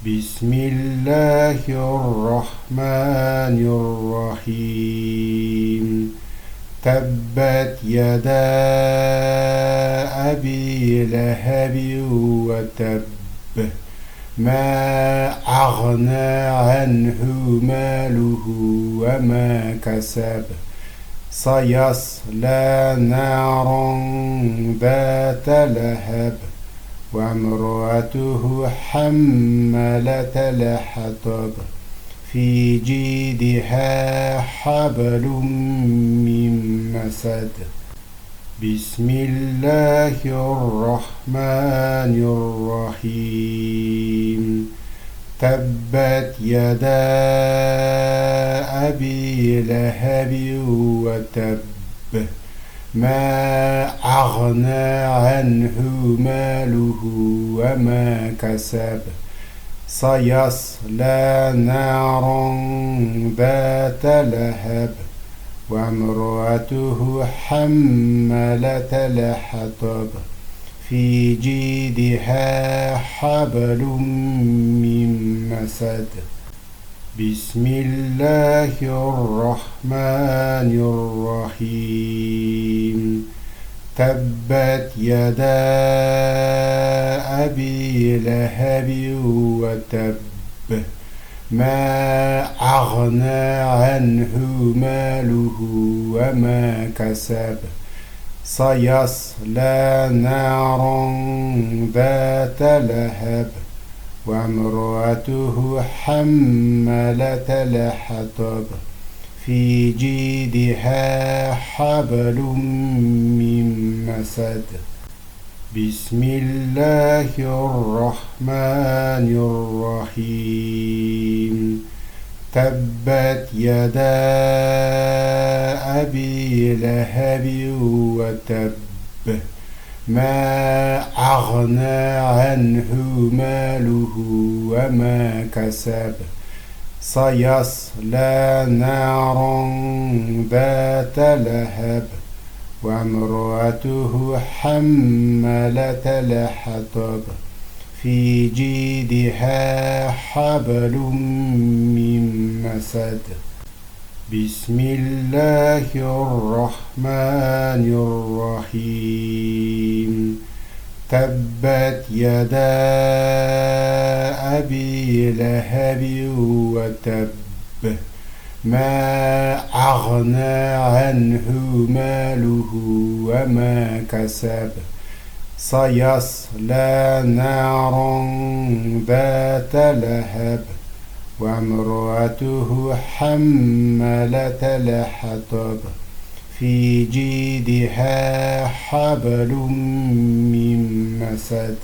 بسم الله الرحمن الرحيم تبت يدا أبي لهب وتب ما أغنى عنه ماله وما كسب سيصلى نارا ذات لهب وامرأته حمالة الحطب في جيدها حبل من مسد بسم الله الرحمن الرحيم تبت يدا أبي لهب وتب ما أغنى عنه ماله وما كسب سيصلى نارا ذات لهب وامرأته حمالة الحطب في جيدها حبل من مسد بسم الله الرحمن الرحيم تبت يدا أبي لهب وتب ما أغنى عنه ماله وما كسب سيصلى نارا ذات لهب وامرأته حمالة الحطب في جيدها حبل من مسد بسم الله الرحمن الرحيم تبت يدا أبي لهب وتب ما أغنى عنه ماله وما كسب سيصلى نارا ذات لهب وامرأته حمالة الحطب في جيدها حبل من مسد بسم الله الرحمن الرحيم تبت يدا أبي لهب وتب ما أغنى عنه ماله وما كسب سيصلى نارا ذات لهب وامرأته حمالة الحطب في جيدها حبل من مسد